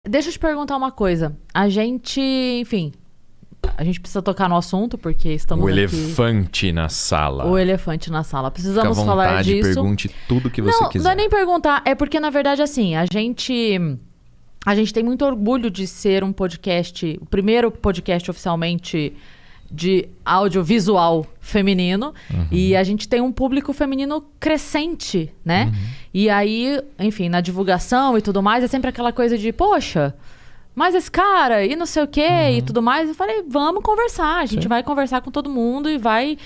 deixa eu te perguntar uma coisa. A gente, enfim, a gente precisa tocar no assunto, porque estamos O aqui... elefante na sala. O elefante na sala. Precisamos Fica à falar vontade, disso. pergunte tudo que você quiser. Não é nem perguntar. É porque, na verdade, assim, a gente tem muito orgulho de ser um podcast, o primeiro podcast oficialmente de audiovisual feminino. E a gente tem um público feminino crescente, né? E aí, enfim, na divulgação e tudo mais, é sempre aquela coisa de, poxa, mas esse cara e não sei o quê e tudo mais. Eu falei, vamos conversar. A gente vai conversar com todo mundo e vai...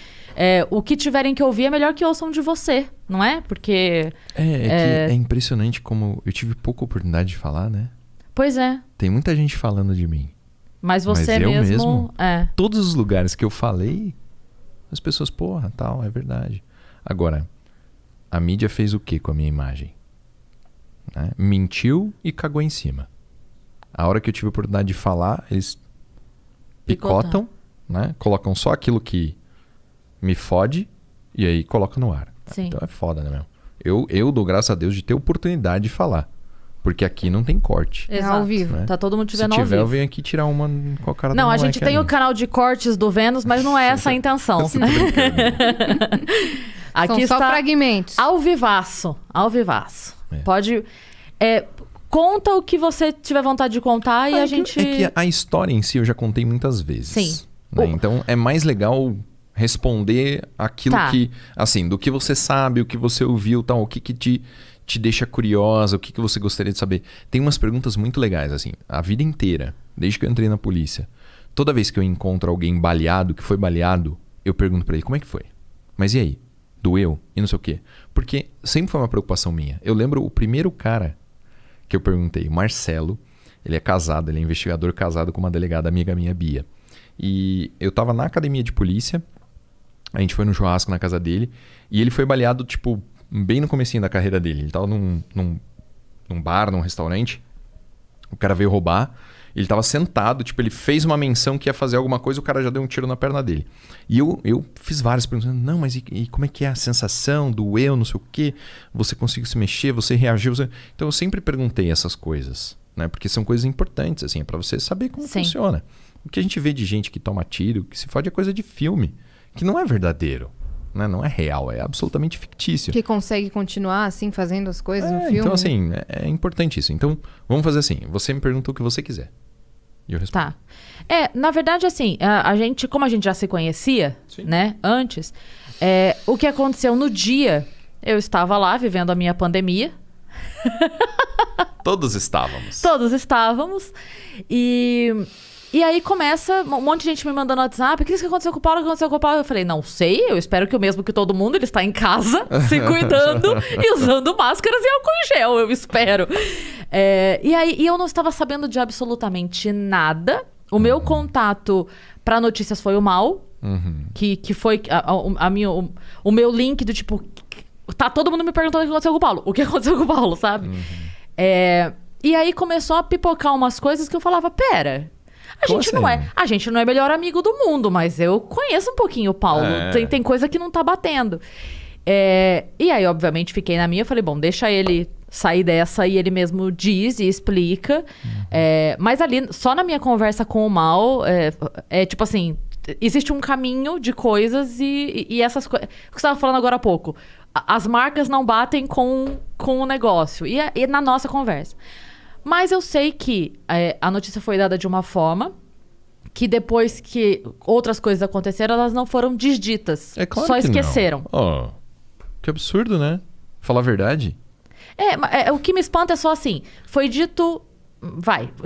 o que tiverem que ouvir é melhor que ouçam de você, não é? Porque... Que é impressionante como eu tive pouca oportunidade de falar, né? Pois é. Tem muita gente falando de mim. Mas você eu mesmo... Todos os lugares que eu falei, as pessoas, porra, tal, é verdade. Agora, a mídia fez o que com a minha imagem? Né? Mentiu e cagou em cima. A hora que eu tive a oportunidade de falar, eles picotam, né? Colocam só aquilo que me fode e aí colocam no ar. Sim. Então é foda, né, meu? Eu dou graças a Deus de ter oportunidade de falar. Porque aqui não tem corte. Exato. Ao vivo. Né? Tá todo mundo te Se vendo ao tiver, vivo. eu venho aqui tirar uma com a cara Não, do a gente tem o ali. canal de cortes do Vênus, mas não é essa a intenção. Eu tô brincando. Aqui São só está fragmentos. ao vivaço. Ao vivaço. É. Pode... conta o que você tiver vontade de contar e a gente... É que a história em si eu já contei muitas vezes. Sim. Né? Então é mais legal responder aquilo Tá. que... Assim, do que você sabe, o que você ouviu, tal, o que te deixa curiosa, o que você gostaria de saber. Tem umas perguntas muito legais, assim. A vida inteira, desde que eu entrei na polícia, toda vez que eu encontro alguém baleado, que foi baleado, eu pergunto pra ele, como é que foi? Mas e aí? Doeu? E não sei o quê. Porque sempre foi uma preocupação minha. Eu lembro o primeiro cara que eu perguntei, Marcelo, ele é casado, ele é investigador casado com uma delegada amiga minha, Bia. E eu tava na academia de polícia, a gente foi no churrasco na casa dele, e ele foi baleado, tipo, bem no comecinho da carreira dele. Ele tava num bar, num restaurante, o cara veio roubar, ele tava sentado, tipo, ele fez uma menção que ia fazer alguma coisa, o cara já deu um tiro na perna dele. E eu fiz várias perguntas, não, mas e como é que é a sensação, doeu, não sei o quê, você conseguiu se mexer, você reagiu, Então eu sempre perguntei essas coisas, né? Porque são coisas importantes, assim, pra você saber como Sim. funciona. O que a gente vê de gente que toma tiro, que se fode é coisa de filme, que não é verdadeiro, né? Não é real, é absolutamente fictício. Que consegue continuar assim, fazendo as coisas no filme. Então, assim, é importante isso. Então, vamos fazer assim, você me pergunta o que você quiser. E eu respondo. Tá. Na verdade, assim, a gente, como a gente já se conhecia, Sim. né, antes, o que aconteceu no dia, eu estava lá vivendo a minha pandemia. Todos estávamos. Todos estávamos. E aí começa um monte de gente me mandando no WhatsApp. O que aconteceu com o Paulo? O que aconteceu com o Paulo? Eu falei, não sei. Eu espero que o mesmo que todo mundo. Ele está em casa, se cuidando e usando máscaras e álcool em gel. Eu espero. E eu não estava sabendo de absolutamente nada. O meu contato para notícias foi o Mal. Que foi o meu link do tipo... Tá todo mundo me perguntando o que aconteceu com o Paulo. O que aconteceu com o Paulo, sabe? E aí começou a pipocar umas coisas que eu falava, pera... A gente não é melhor amigo do mundo, mas eu conheço um pouquinho o Paulo. Tem coisa que não tá batendo. E aí, obviamente, fiquei na minha. Falei, bom, deixa ele sair dessa e ele mesmo diz e explica. Mas ali, só na minha conversa com o Mal, tipo assim, existe um caminho de coisas e essas coisas... O que você estava falando agora há pouco. As marcas não batem com o negócio. E na nossa conversa. Mas eu sei que a notícia foi dada de uma forma que depois que outras coisas aconteceram, elas não foram desditas. É claro só que esqueceram. Não. Que absurdo, né? Falar a verdade. O que me espanta é só assim, foi dito...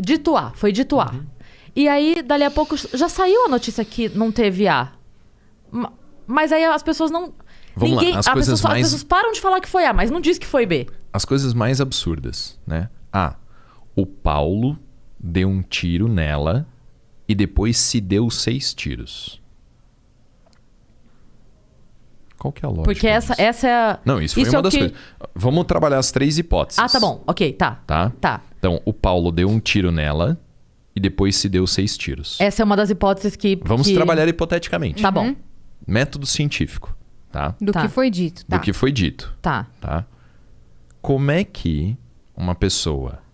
dito A, foi dito A. E aí, dali a pouco, já saiu a notícia que não teve A. Mas aí as pessoas não... Vamos lá, as pessoas param de falar que foi A, mas não diz que foi B. As coisas mais absurdas, né? O Paulo deu um tiro nela e depois se deu 6 tiros. Qual que é a lógica Porque essa é a... Não, isso foi uma das coisas. Vamos trabalhar as 3 hipóteses. Tá bom. Ok, tá. Tá? Então, o Paulo deu um tiro nela e depois se deu 6 tiros. Essa é uma das hipóteses que... Vamos trabalhar hipoteticamente. Tá bom. Método científico, tá? Do que foi dito. Do que foi dito. Tá. Como é que uma pessoa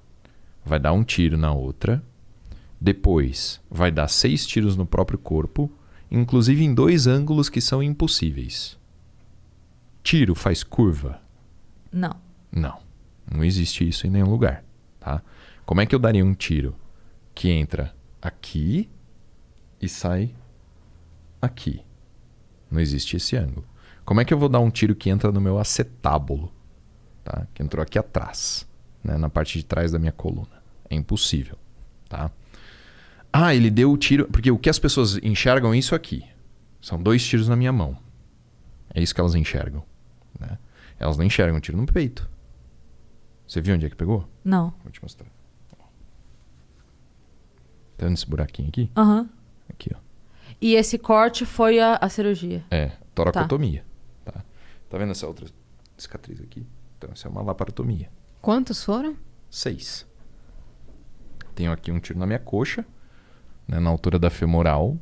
vai dar um tiro na outra, depois vai dar 6 tiros no próprio corpo, inclusive em 2 ângulos que são impossíveis. Tiro faz curva? Não. Não existe isso em nenhum lugar, tá? Como é que eu daria um tiro que entra aqui e sai aqui? Não existe esse ângulo. Como é que eu vou dar um tiro que entra no meu acetábulo, tá? Que entrou aqui atrás, né? Na parte de trás da minha coluna. É impossível, tá? Ah, ele deu o tiro... Porque o que as pessoas enxergam é isso aqui. São 2 tiros na minha mão. É isso que elas enxergam, né? Elas não enxergam um tiro no peito. Você viu onde é que pegou? Não. Vou te mostrar. Tá vendo esse buraquinho aqui? Aham. Aqui, ó. E esse corte foi a cirurgia? É, toracotomia. Tá vendo essa outra cicatriz aqui? Então, essa é uma laparotomia. Quantos foram? 6. Tenho aqui um tiro na minha coxa, né, na altura da femoral.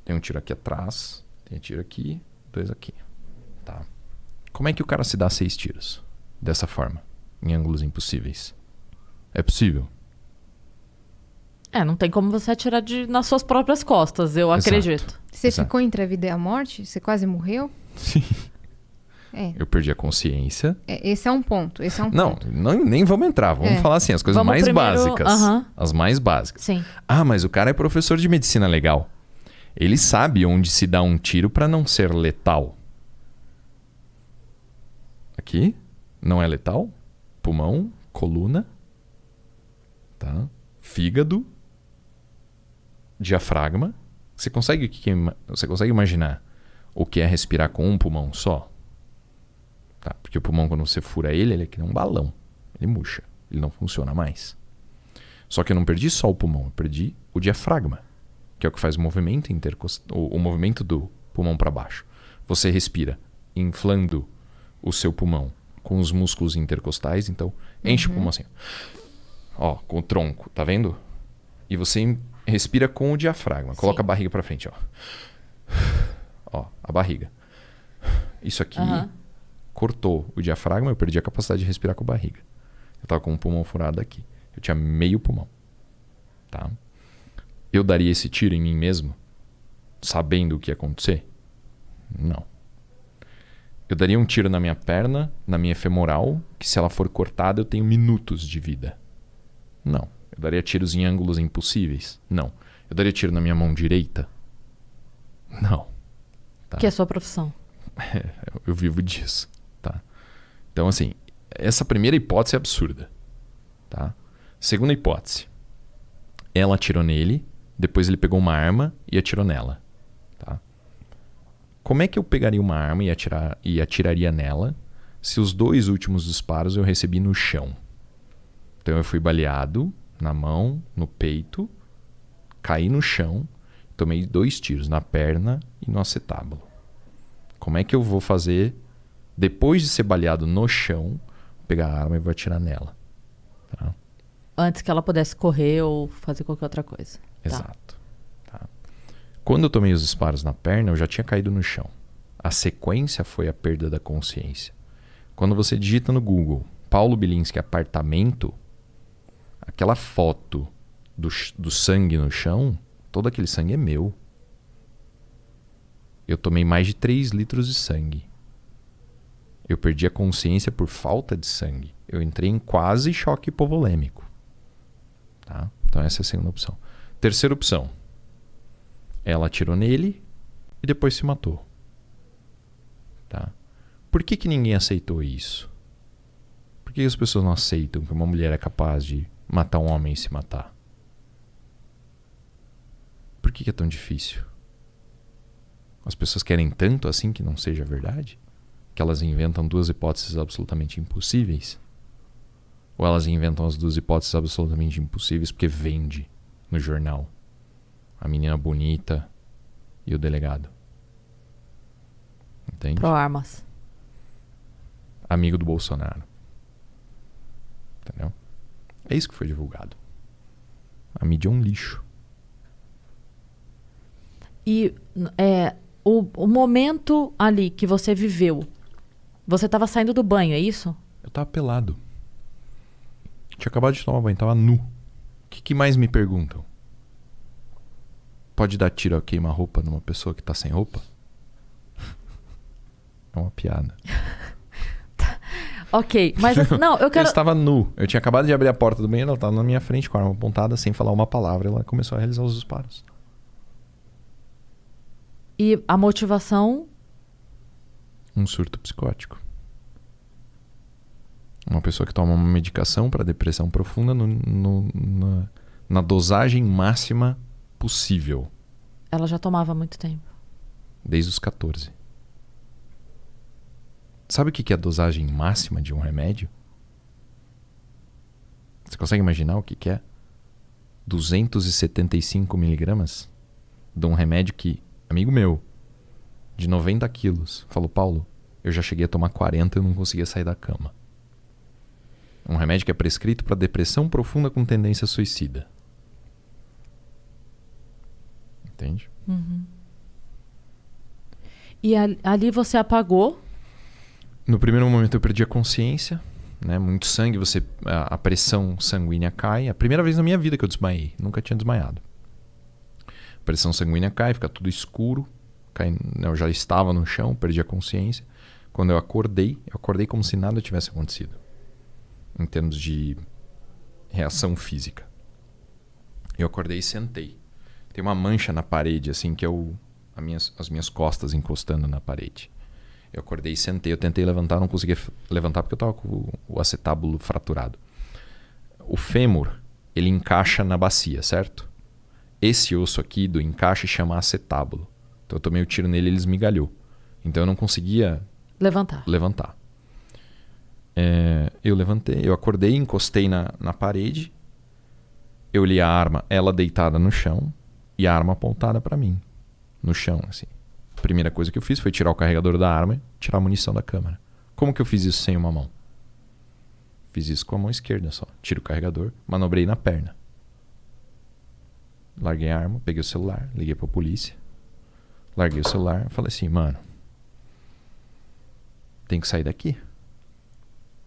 Tem um tiro aqui atrás. Tem um tiro aqui, 2 aqui. Tá. Como é que o cara se dá 6 tiros? Dessa forma, em ângulos impossíveis. É possível? Não tem como você atirar nas suas próprias costas, eu acredito. Você Exato. ficou entre a vida e a morte? Você quase morreu? Sim. É. Eu perdi a consciência. Esse é um ponto. Não, nem vamos entrar. Vamos falar assim, as coisas Vamos mais primeiro- básicas. Aham. As mais básicas. Sim. Ah, mas o cara é professor de medicina legal. Ele sabe onde se dá um tiro para não ser letal. Aqui, não é letal. Pulmão, coluna, tá? Fígado, diafragma. Você consegue imaginar o que é respirar com um pulmão só? Tá? Porque o pulmão, quando você fura ele é que nem um balão. Ele murcha. Ele não funciona mais. Só que eu não perdi só o pulmão, eu perdi o diafragma, que é o que faz o movimento o movimento do pulmão para baixo. Você respira inflando o seu pulmão com os músculos intercostais, então enche o pulmão assim. Ó, com o tronco, tá vendo? E você respira com o diafragma. Coloca a barriga para frente, ó. Ó, a barriga. Isso aqui cortou o diafragma, eu perdi a capacidade de respirar com a barriga. Eu tava com o pulmão furado aqui. Eu tinha meio pulmão. Tá? Eu daria esse tiro em mim mesmo, sabendo o que ia acontecer? Não. Eu daria um tiro na minha perna, na minha femoral, que se ela for cortada eu tenho minutos de vida. Não. Eu daria tiros em ângulos impossíveis? Não. Eu daria tiro na minha mão direita? Não. Tá? Que é a sua profissão. Eu vivo disso. Tá? Então, assim, essa primeira hipótese é absurda. Tá? Segunda hipótese. Ela atirou nele, depois ele pegou uma arma e atirou nela. Tá? Como é que eu pegaria uma arma e atiraria nela se os 2 últimos disparos eu recebi no chão? Então eu fui baleado na mão, no peito, caí no chão, tomei 2 tiros na perna e no acetábulo. Como é que eu vou fazer, depois de ser baleado no chão, pegar a arma e vou atirar nela? Tá? Antes que ela pudesse correr ou fazer qualquer outra coisa. Exato. Tá. Quando eu tomei os disparos na perna, eu já tinha caído no chão. A sequência foi a perda da consciência. Quando você digita no Google Paulo Bilinski apartamento, aquela foto do sangue no chão, todo aquele sangue é meu. Eu tomei mais de 3 litros de sangue. Eu perdi a consciência por falta de sangue. Eu entrei em quase choque hipovolêmico. Tá? Então essa é a segunda opção. Terceira opção. Ela atirou nele e depois se matou. Tá? Por que ninguém aceitou isso? Por que as pessoas não aceitam que uma mulher é capaz de matar um homem e se matar? Por que é tão difícil? As pessoas querem tanto assim que não seja verdade? Que elas inventam 2 hipóteses absolutamente impossíveis? Ou elas inventam as 2 hipóteses absolutamente impossíveis porque vende no jornal a menina bonita e o delegado? Entende? Pro armas. Amigo do Bolsonaro. Entendeu? É isso que foi divulgado. A mídia é um lixo. E o momento ali que você viveu, você estava saindo do banho, é isso? Eu tava pelado. Tinha acabado de tomar banho, tava nu. O que mais me perguntam? Pode dar tiro a queima-roupa numa pessoa que tá sem roupa? É uma piada. Ok, mas não, eu quero... Eu estava nu. Eu tinha acabado de abrir a porta do banheiro, ela estava na minha frente com a arma apontada, sem falar uma palavra. Ela começou a realizar os disparos. E a motivação? Um surto psicótico. Uma pessoa que toma uma medicação para depressão profunda na dosagem máxima possível. Ela já tomava há muito tempo. Desde os 14. Sabe o que é a dosagem máxima de um remédio? Você consegue imaginar o que é? 275 miligramas de um remédio que, amigo meu, de 90 quilos, falou, Paulo, eu já cheguei a tomar 40 e eu não conseguia sair da cama. Um remédio que é prescrito para depressão profunda com tendência suicida. Entende? Uhum. E ali você apagou? No primeiro momento eu perdi a consciência, né? Muito sangue, a pressão sanguínea cai. É a primeira vez na minha vida que eu desmaiei, nunca tinha desmaiado. A pressão sanguínea cai, fica tudo escuro. Eu já estava no chão, perdi a consciência. Quando eu acordei como se nada tivesse acontecido. Em termos de reação física. Eu acordei e sentei. Tem uma mancha na parede, assim, que é as minhas costas encostando na parede. Eu acordei e sentei. Eu tentei levantar, não conseguia levantar porque eu estava com o acetábulo fraturado. O fêmur, ele encaixa na bacia, certo? Esse osso aqui do encaixe chama acetábulo. Então eu tomei o tiro nele e ele esmigalhou. Então eu não conseguia levantar. Eu levantei, eu acordei, encostei na parede. Eu li a arma, ela deitada no chão e a arma apontada para mim. No chão, assim. A primeira coisa que eu fiz foi tirar o carregador da arma e tirar a munição da câmera. Como que eu fiz isso sem uma mão? Fiz isso com a mão esquerda só. Tiro o carregador, manobrei na perna. Larguei a arma, peguei o celular, liguei pra polícia. Larguei o celular, falei assim, mano, tem que sair daqui.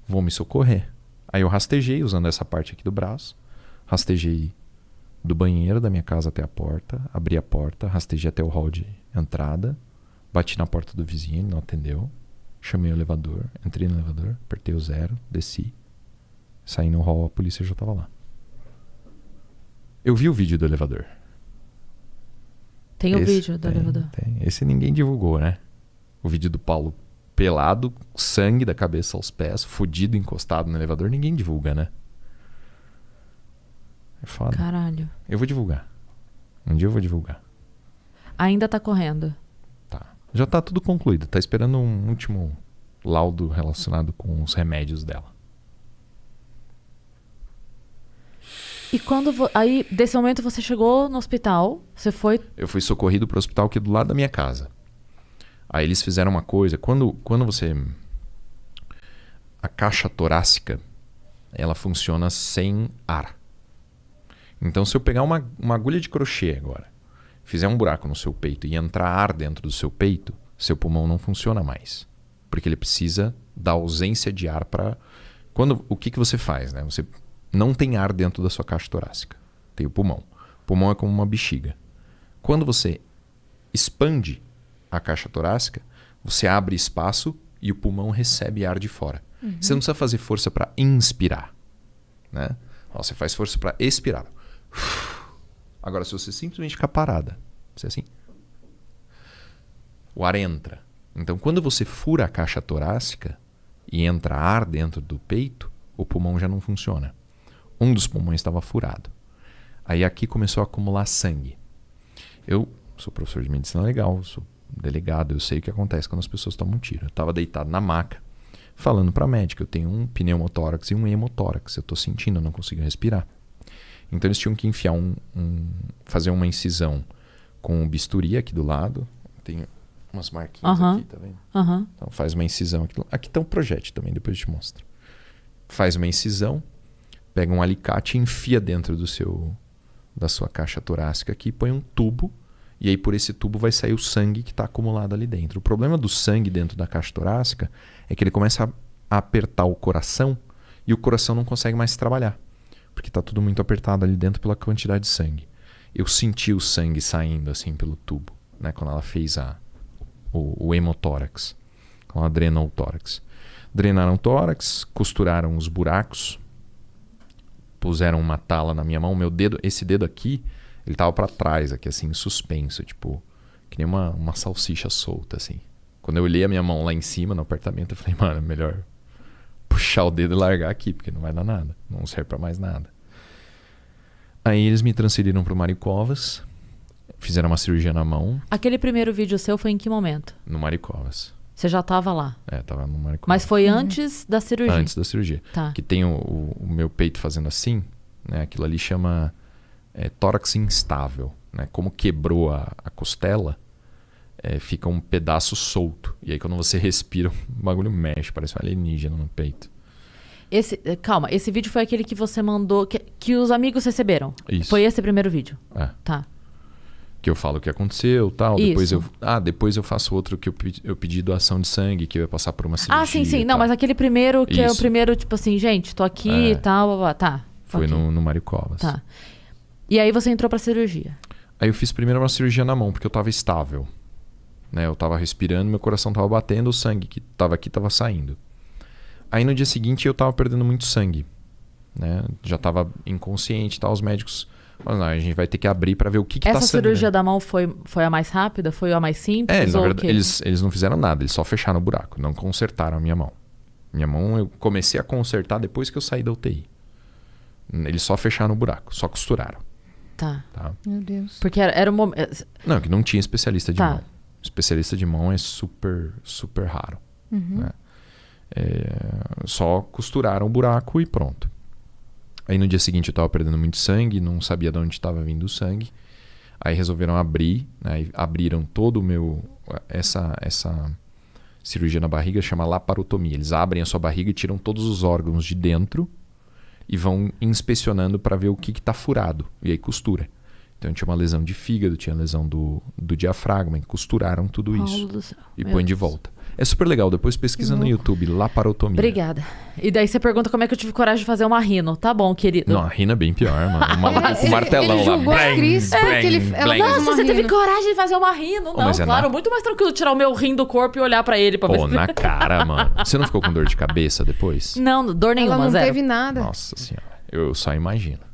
Vou me socorrer. Aí eu rastejei usando essa parte aqui do braço. Rastejei do banheiro da minha casa até a porta, abri a porta, rastejei até o hall de entrada, bati na porta do vizinho, ele não atendeu, chamei o elevador, entrei no elevador, apertei o 0, desci, saí no hall, a polícia já estava lá. Eu vi o vídeo do elevador. Tem o vídeo do elevador. Tem. Esse ninguém divulgou, né? O vídeo do Paulo pelado, sangue da cabeça aos pés, fudido, encostado no elevador, ninguém divulga, né? É foda. Caralho. Eu vou divulgar. Um dia eu vou divulgar. Ainda tá correndo? Tá. Já tá tudo concluído. Tá esperando um último laudo relacionado com os remédios dela. E quando... Aí, desse momento, você chegou no hospital, você foi... Eu fui socorrido pro hospital aqui do lado da minha casa. Aí eles fizeram uma coisa. Quando você... A caixa torácica, ela funciona sem ar. Então, se eu pegar uma agulha de crochê agora, fizer um buraco no seu peito e entrar ar dentro do seu peito, seu pulmão não funciona mais. Porque ele precisa da ausência de ar para... O que você faz, né? Você não tem ar dentro da sua caixa torácica. Tem o pulmão. O pulmão é como uma bexiga. Quando você expande a caixa torácica, você abre espaço e o pulmão recebe ar de fora. Uhum. Você não precisa fazer força para inspirar, né? Você faz força para expirar. Agora, se você simplesmente ficar parada, você assim, o ar entra. Então, quando você fura a caixa torácica e entra ar dentro do peito, o pulmão já não funciona. Um dos pulmões estava furado. Aí aqui começou a acumular sangue. Eu sou professor de medicina legal, sou delegado, eu sei o que acontece quando as pessoas tomam tiro. Eu estava deitado na maca, falando para a médica, eu tenho um pneumotórax e um hemotórax, eu estou sentindo, eu não consigo respirar. Então eles tinham que enfiar fazer uma incisão com um bisturi aqui do lado. Tem umas marquinhas aqui, tá vendo? Então faz uma incisão aqui. Aqui tá um projétil também, depois eu te mostro. Faz uma incisão, pega um alicate e enfia dentro da sua caixa torácica aqui, põe um tubo, e aí por esse tubo vai sair o sangue que está acumulado ali dentro. O problema do sangue dentro da caixa torácica é que ele começa a apertar o coração e o coração não consegue mais trabalhar, porque tá tudo muito apertado ali dentro pela quantidade de sangue. Eu senti o sangue saindo assim pelo tubo, né? Quando ela fez o hemotórax, quando ela drenou o tórax. Drenaram o tórax, costuraram os buracos, puseram uma tala na minha mão. Meu dedo, esse dedo aqui, ele tava para trás, aqui assim, suspenso, tipo, que nem uma salsicha solta, assim. Quando eu olhei a minha mão lá em cima no apartamento, eu falei, mano, é melhor puxar o dedo e largar aqui, porque não vai dar nada, não serve para mais nada. Aí eles me transferiram pro Mário Covas, fizeram uma cirurgia na mão. Aquele primeiro vídeo seu foi em que momento? No Mário Covas. Você já tava lá? Tava no Mário Covas. Mas foi antes da cirurgia? Antes da cirurgia. Tá. Que tem o meu peito fazendo assim, né? Aquilo ali chama tórax instável, né? Como quebrou a costela, fica um pedaço solto. E aí quando você respira, o bagulho mexe, parece um alienígena no peito. Calma, esse vídeo foi aquele que você mandou, que os amigos receberam? Isso. Foi esse primeiro vídeo? Tá. Que eu falo o que aconteceu, tal. Isso. Depois eu faço outro que eu pedi doação de sangue, que eu ia passar por uma cirurgia. Sim. Não, mas aquele primeiro, que é o primeiro, tipo assim, gente, tô aqui e tal, blá, blá, tá. Foi okay. no Mário Covas. Tá. E aí você entrou pra cirurgia? Aí eu fiz primeiro uma cirurgia na mão, porque eu tava estável. Né? Eu tava respirando, meu coração tava batendo, o sangue que tava aqui tava saindo. Aí no dia seguinte eu tava perdendo muito sangue. Né? Já tava inconsciente e tal, os médicos... Mas não, a gente vai ter que abrir pra ver o que tá sangrando. Essa cirurgia da mão foi a mais rápida? Foi a mais simples? Na verdade, eles não fizeram nada, eles só fecharam o buraco, não consertaram a minha mão. Minha mão eu comecei a consertar depois que eu saí da UTI. Eles só fecharam o buraco, só costuraram. Tá. Meu Deus. Porque era um momento... Não, que não tinha especialista de Tá. mão. Especialista de mão é super, super raro. Né? Só costuraram o buraco e pronto. Aí no dia seguinte eu tava perdendo muito sangue, não sabia de onde estava vindo o sangue. Aí resolveram abrir, né? Abriram todo o meu... Essa cirurgia na barriga chama laparotomia. Eles abrem a sua barriga e tiram todos os órgãos de dentro e vão inspecionando para ver o que tá furado. E aí costura. Então tinha uma lesão de fígado, tinha lesão do diafragma, e costuraram tudo isso. Do céu. E Meu põe de Deus. volta. É super legal, depois pesquisa no YouTube, laparotomia. Obrigada. E daí você pergunta como é que eu tive coragem de fazer uma rino. Tá bom, querido. Não, a rina é bem pior, mano. O maluco com o martelão ele lá. julgou a Bang, Cris bang, porque ela bang. fez Nossa, uma você teve rino. coragem de fazer uma rino. Não, mas claro, muito mais tranquilo tirar o meu rim do corpo e olhar pra ele pra Pô, ver. na cara, mano. Você não ficou com dor de cabeça depois? Não, dor nenhuma, Ela não zero. teve nada. Nossa senhora, eu só imagino.